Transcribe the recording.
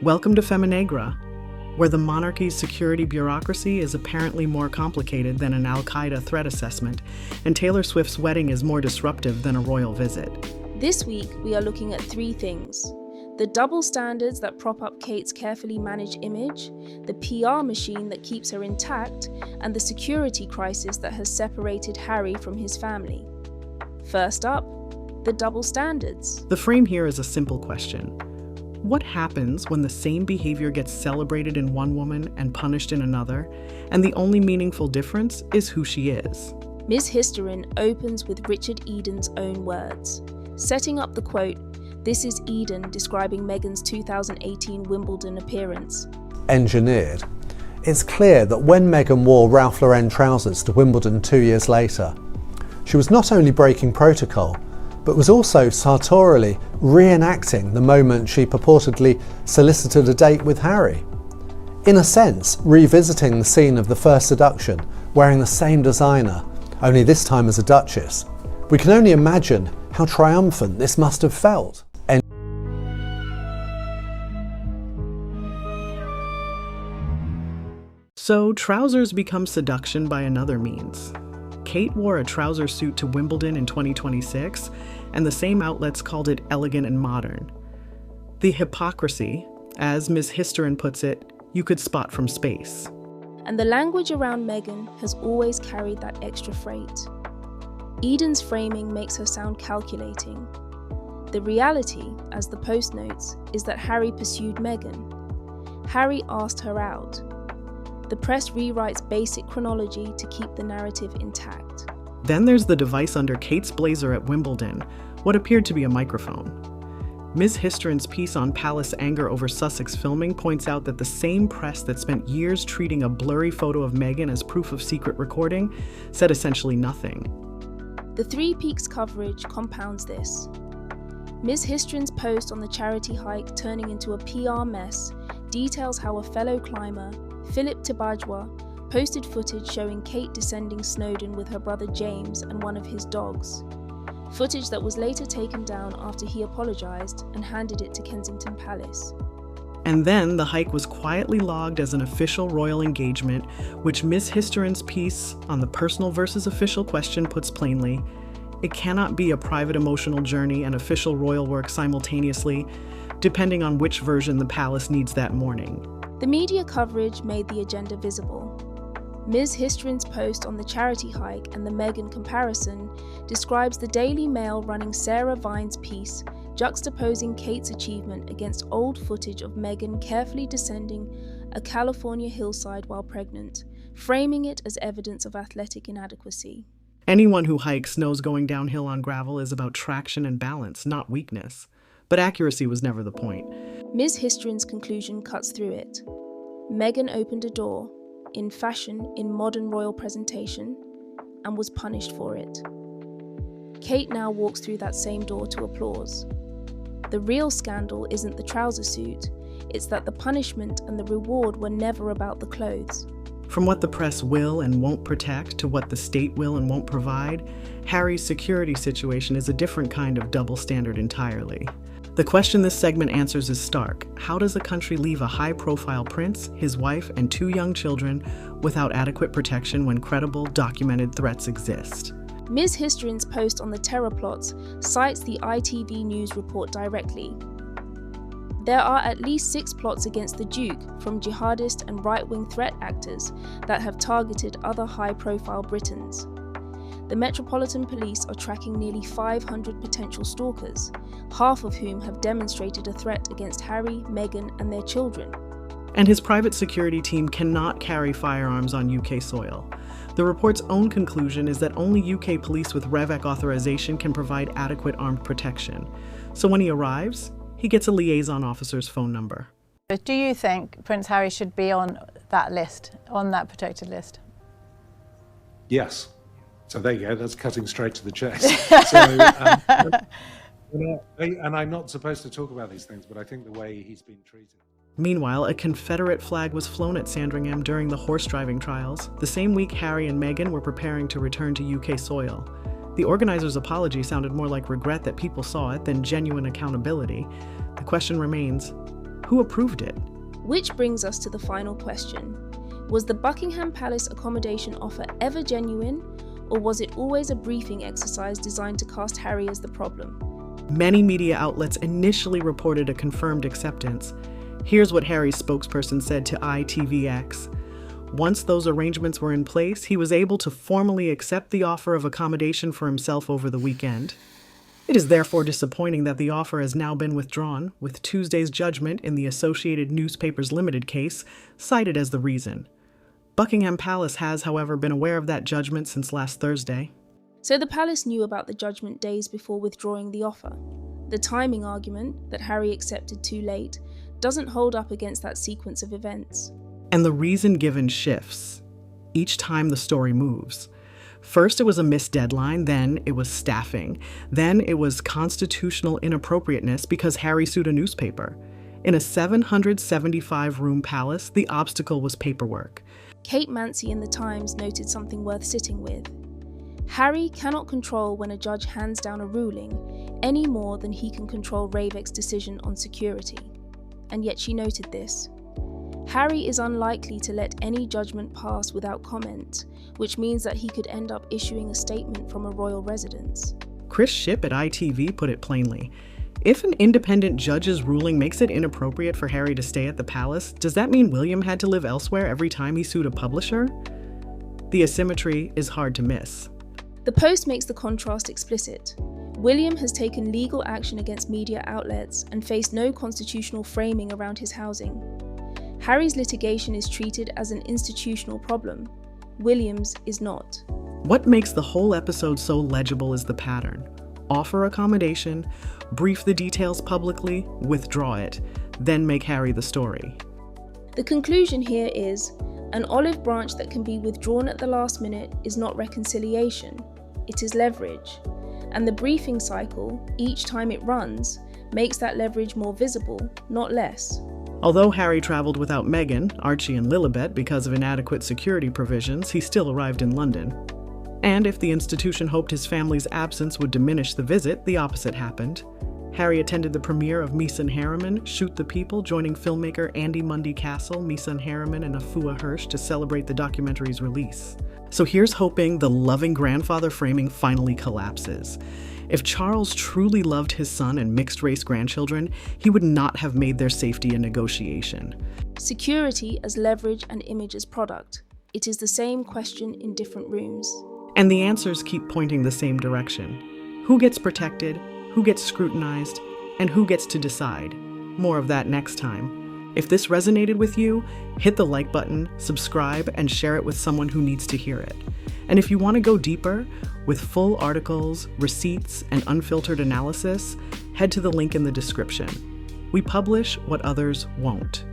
Welcome to Feminegra, where the monarchy's security bureaucracy is apparently more complicated than an Al-Qaeda threat assessment, and Taylor Swift's wedding is more disruptive than a royal visit. This week, we are looking at three things: the double standards that prop up Kate's carefully managed image, the PR machine that keeps her intact, and the security crisis that has separated Harry from his family. First up, the double standards. The frame here is a simple question. What happens when the same behavior gets celebrated in one woman and punished in another, and the only meaningful difference is who she is? Ms. History opens with Richard Eden's own words, setting up the quote, "This is Eden describing Meghan's 2018 Wimbledon appearance." Engineered. It's clear that when Meghan wore Ralph Lauren trousers to Wimbledon 2 years later, she was not only breaking protocol, but was also sartorially reenacting the moment she purportedly solicited a date with Harry. In a sense, revisiting the scene of the first seduction, wearing the same designer, only this time as a duchess. We can only imagine how triumphant this must have felt. So, trousers become seduction by another means. Kate wore a trouser suit to Wimbledon in 2026, and the same outlets called it elegant and modern. The hypocrisy, as Ms. History puts it, you could spot from space. And the language around Meghan has always carried that extra freight. Eden's framing makes her sound calculating. The reality, as the Post notes, is that Harry pursued Meghan. Harry asked her out. The press rewrites basic chronology to keep the narrative intact. Then there's the device under Kate's blazer at Wimbledon, what appeared to be a microphone. Ms. History's piece on palace anger over Sussex filming points out that the same press that spent years treating a blurry photo of Meghan as proof of secret recording said essentially nothing. The Three Peaks coverage compounds this. Ms. History's post on the charity hike turning into a PR mess details how a fellow climber, Philip Tibajwa, posted footage showing Kate descending Snowdon with her brother James and one of his dogs. Footage that was later taken down after he apologised and handed it to Kensington Palace. And then the hike was quietly logged as an official royal engagement, which Ms. History's piece on the personal versus official question puts plainly. It cannot be a private emotional journey and official royal work simultaneously, depending on which version the palace needs that morning. The media coverage made the agenda visible. Ms. History's post on the charity hike and the Meghan comparison describes the Daily Mail running Sarah Vine's piece, juxtaposing Kate's achievement against old footage of Meghan carefully descending a California hillside while pregnant, framing it as evidence of athletic inadequacy. Anyone who hikes knows going downhill on gravel is about traction and balance, not weakness. But accuracy was never the point. Ms. History's conclusion cuts through it. Meghan opened a door, in fashion, in modern royal presentation, and was punished for it. Kate now walks through that same door to applause. The real scandal isn't the trouser suit, it's that the punishment and the reward were never about the clothes. From what the press will and won't protect to what the state will and won't provide, Harry's security situation is a different kind of double standard entirely. The question this segment answers is stark. How does a country leave a high-profile prince, his wife, and 2 young children without adequate protection when credible, documented threats exist? Ms. History's post on the terror plots cites the ITV News report directly. There are at least 6 plots against the Duke from jihadist and right-wing threat actors that have targeted other high-profile Britons. The Metropolitan Police are tracking nearly 500 potential stalkers, half of whom have demonstrated a threat against Harry, Meghan, and their children. And his private security team cannot carry firearms on UK soil. The report's own conclusion is that only UK police with RAVEC authorization can provide adequate armed protection. So when he arrives, he gets a liaison officer's phone number. Do you think Prince Harry should be on that list, on that protected list? Yes. So there you go, that's cutting straight to the chase. And I'm not supposed to talk about these things, but I think the way he's been treated. Meanwhile, a Confederate flag was flown at Sandringham during the horse driving trials, the same week Harry and Meghan were preparing to return to UK soil. The organizers' apology sounded more like regret that people saw it than genuine accountability. The question remains, Who approved it? Which brings us to the final question. Was the Buckingham Palace accommodation offer ever genuine, or was it always a briefing exercise designed to cast Harry as the problem? Many media outlets initially reported a confirmed acceptance. Here's what Harry's spokesperson said to ITVX. Once those arrangements were in place, he was able to formally accept the offer of accommodation for himself over the weekend. It is therefore disappointing that the offer has now been withdrawn, with Tuesday's judgment in the Associated Newspapers Limited case cited as the reason. Buckingham Palace has, however, been aware of that judgment since last Thursday. So the palace knew about the judgment days before withdrawing the offer. The timing argument, that Harry accepted too late, doesn't hold up against that sequence of events. And the reason given shifts each time the story moves. First, it was a missed deadline, then it was staffing, then it was constitutional inappropriateness because Harry sued a newspaper. In a 775-room palace, the obstacle was paperwork. Kate Mancy in The Times noted something worth sitting with. Harry cannot control when a judge hands down a ruling any more than he can control RAVEC's decision on security. And yet she noted this. Harry is unlikely to let any judgment pass without comment, which means that he could end up issuing a statement from a royal residence. Chris Shipp at ITV put it plainly. If an independent judge's ruling makes it inappropriate for Harry to stay at the palace, does that mean William had to live elsewhere every time he sued a publisher? The asymmetry is hard to miss. The Post makes the contrast explicit. William has taken legal action against media outlets and faced no constitutional framing around his housing. Harry's litigation is treated as an institutional problem. William's is not. What makes the whole episode so legible is the pattern. Offer accommodation, brief the details publicly, withdraw it, then make Harry the story. The conclusion here is, an olive branch that can be withdrawn at the last minute is not reconciliation, it is leverage. And the briefing cycle, each time it runs, makes that leverage more visible, not less. Although Harry traveled without Meghan, Archie and Lilibet because of inadequate security provisions, he still arrived in London. And if the institution hoped his family's absence would diminish the visit, the opposite happened. Harry attended the premiere of Misan Harriman, Shoot the People, joining filmmaker Andy Mundy Castle, Misan Harriman, and Afua Hirsch to celebrate the documentary's release. So here's hoping the loving grandfather framing finally collapses. If Charles truly loved his son and mixed-race grandchildren, he would not have made their safety a negotiation. Security as leverage and image as product. It is the same question in different rooms. And the answers keep pointing the same direction. Who gets protected? Who gets scrutinized? And who gets to decide? More of that next time. If this resonated with you, hit the like button, subscribe, and share it with someone who needs to hear it. And if you want to go deeper, with full articles, receipts, and unfiltered analysis, head to the link in the description. We publish what others won't.